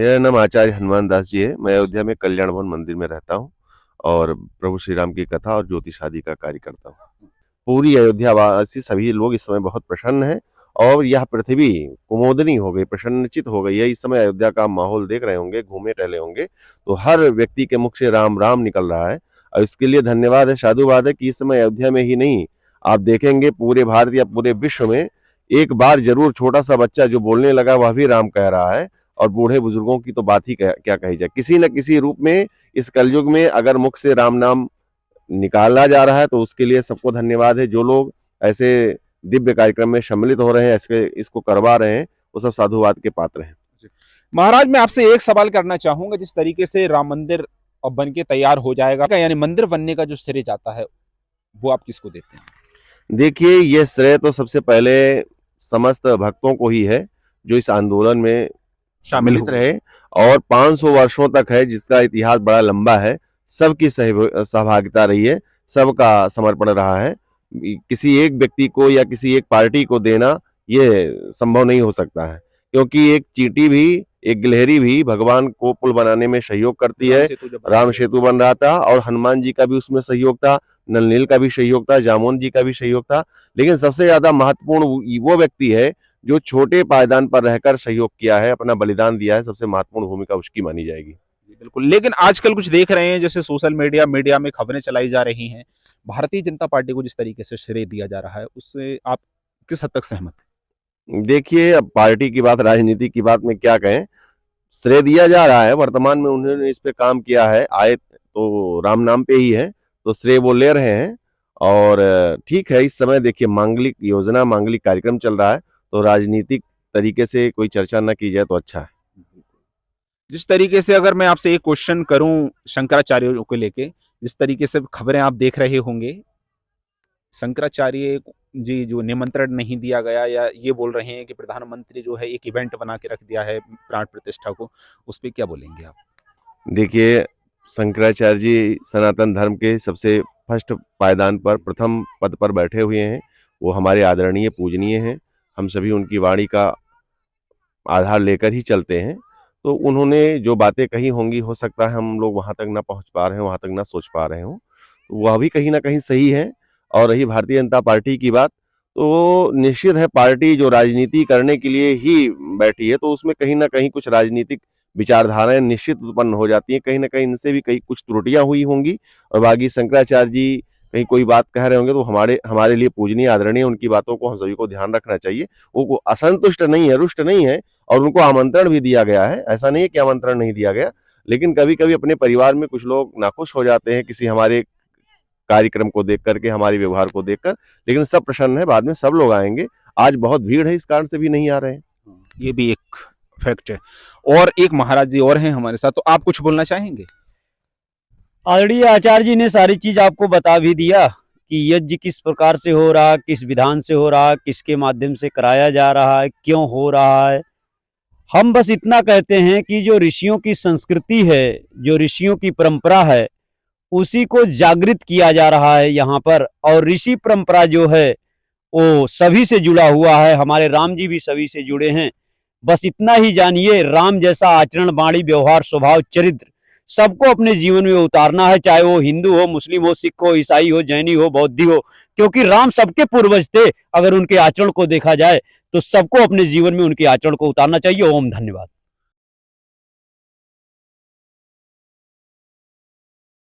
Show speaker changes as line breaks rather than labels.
मेरा नाम आचार्य हनुमान दास जी है। मैं अयोध्या में कल्याण भवन मंदिर में रहता हूँ और प्रभु श्री राम की कथा और ज्योतिष आदि का कार्य करता हूँ। पूरी अयोध्या वासी सभी लोग इस समय बहुत प्रसन्न हैं और यह पृथ्वी कुमोदनी हो गई, प्रसन्नचित हो गई है। इस समय अयोध्या का माहौल देख रहे होंगे, घूमे टहले होंगे, तो हर व्यक्ति के मुख से राम राम निकल रहा है और इसके लिए धन्यवाद है, साधुवाद है कि इस समय अयोध्या में ही नहीं, आप देखेंगे पूरे भारत या पूरे विश्व में एक बार जरूर छोटा सा बच्चा जो बोलने लगा वह भी राम कह रहा है। और बूढ़े बुजुर्गों की तो बात ही क्या कही जाए, किसी न किसी रूप में इस कलयुग में अगर मुख से राम नाम निकाला जा रहा है तो उसके लिए सबको धन्यवाद है। जो लोग ऐसे दिव्य कार्यक्रम में सम्मिलित हो रहे हैं, इसको करवा रहे हैं, वो सब साधुवाद के पात्र हैं।
महाराज, मैं आपसे एक सवाल करना चाहूंगा। जिस तरीके से राम मंदिर अब बन के तैयार हो जाएगा, यानी मंदिर बनने का जो श्रेय जाता है वो आप किसको देते हैं?
देखिए, ये श्रेय तो सबसे पहले समस्त भक्तों को ही है जो इस आंदोलन में शामिल रहे और 500 वर्षों तक है, जिसका इतिहास बड़ा लंबा है। सबकी सहभागिता रही है, सबका समर्पण रहा है। किसी एक व्यक्ति को या किसी एक पार्टी को देना ये संभव नहीं हो सकता है, क्योंकि एक चींटी भी, एक गिलहरी भी भगवान को पुल बनाने में सहयोग करती है। राम सेतु बन रहा था और हनुमान जी का भी उसमें सहयोग था, नल नील का भी सहयोग था, जामोन जी का भी सहयोग था। लेकिन सबसे ज्यादा महत्वपूर्ण वो व्यक्ति है जो छोटे पायदान पर रहकर सहयोग किया है, अपना बलिदान दिया है। सबसे महत्वपूर्ण भूमिका उसकी मानी जाएगी।
बिल्कुल। लेकिन आजकल कुछ देख रहे हैं, जैसे सोशल मीडिया में खबरें चलाई जा रही हैं, भारतीय जनता पार्टी को जिस तरीके से श्रेय दिया जा रहा है, उससे आप किस हद तक सहमत हैं?
देखिए, अब पार्टी की बात, राजनीति की बात में क्या कहें, श्रेय दिया जा रहा है। वर्तमान में उन्होंने इस पे काम किया है, आए तो राम नाम पे ही है, तो श्रेय वो ले रहे हैं। और ठीक है, इस समय देखिए मांगलिक योजना, मांगलिक कार्यक्रम चल रहा है, तो राजनीतिक तरीके से कोई चर्चा न की जाए तो अच्छा है।
जिस तरीके से, अगर मैं आपसे एक क्वेश्चन करूं शंकराचार्यों को लेके, जिस तरीके से खबरें आप देख रहे होंगे, शंकराचार्य जी जो निमंत्रण नहीं दिया गया, या ये बोल रहे हैं कि प्रधानमंत्री जो है एक इवेंट बना के रख दिया है प्राण प्रतिष्ठा को, उस पर क्या बोलेंगे आप?
देखिए, शंकराचार्य जी सनातन धर्म के सबसे फर्स्ट पायदान पर, प्रथम पद पर बैठे हुए हैं। वो हमारे आदरणीय, पूजनीय हैं। हम सभी उनकी वाणी का आधार लेकर ही चलते हैं। तो उन्होंने जो बातें कही होंगी, हो सकता है हम लोग वहां तक ना पहुंच पा रहे हो, वहां तक ना सोच पा रहे हो, तो वह भी कहीं ना कहीं सही है। और रही भारतीय जनता पार्टी की बात, तो निश्चित है पार्टी जो राजनीति करने के लिए ही बैठी है, तो उसमें कहीं ना कहीं कुछ राजनीतिक विचारधाराएं निश्चित उत्पन्न हो जाती हैं। कहीं ना कहीं इनसे भी कहीं कुछ त्रुटियां हुई होंगी। और बाकी शंकराचार्य जी कहीं कोई बात कह रहे होंगे तो हमारे लिए पूजनीय, आदरणीय, उनकी बातों को हम सभी को ध्यान रखना चाहिए। वो असंतुष्ट नहीं है, रुष्ट नहीं है, और उनको आमंत्रण भी दिया गया है। ऐसा नहीं है कि आमंत्रण नहीं दिया गया, लेकिन कभी कभी अपने परिवार में कुछ लोग नाखुश हो जाते हैं किसी हमारे कार्यक्रम को देख करके, हमारे व्यवहार को देखकर। लेकिन सब प्रसन्न है, बाद में सब लोग आएंगे। आज बहुत भीड़ है, इस कारण से भी नहीं आ रहे हैं।
ये भी एक फैक्ट है। और एक महाराज जी और हैं हमारे साथ, तो आप कुछ बोलना चाहेंगे?
आदरणीय आचार्य जी ने सारी चीज आपको बता भी दिया कि यज्ञ किस प्रकार से हो रहा, किस विधान से हो रहा, किसके माध्यम से कराया जा रहा है, क्यों हो रहा है। हम बस इतना कहते हैं कि जो ऋषियों की संस्कृति है, जो ऋषियों की परंपरा है, उसी को जागृत किया जा रहा है यहाँ पर। और ऋषि परंपरा जो है वो सभी से जुड़ा हुआ है, हमारे राम जी भी सभी से जुड़े हैं। बस इतना ही जानिए, राम जैसा आचरण, वाणी, व्यवहार, स्वभाव, चरित्र सबको अपने जीवन में उतारना है, चाहे वो हिंदू हो, मुस्लिम हो, सिख हो, ईसाई हो, जैनी हो, बौद्धि हो, क्योंकि राम सबके पूर्वज थे। अगर उनके आचरण को देखा जाए तो सबको अपने जीवन में उनके आचरण को उतारना चाहिए। ओम धन्यवाद।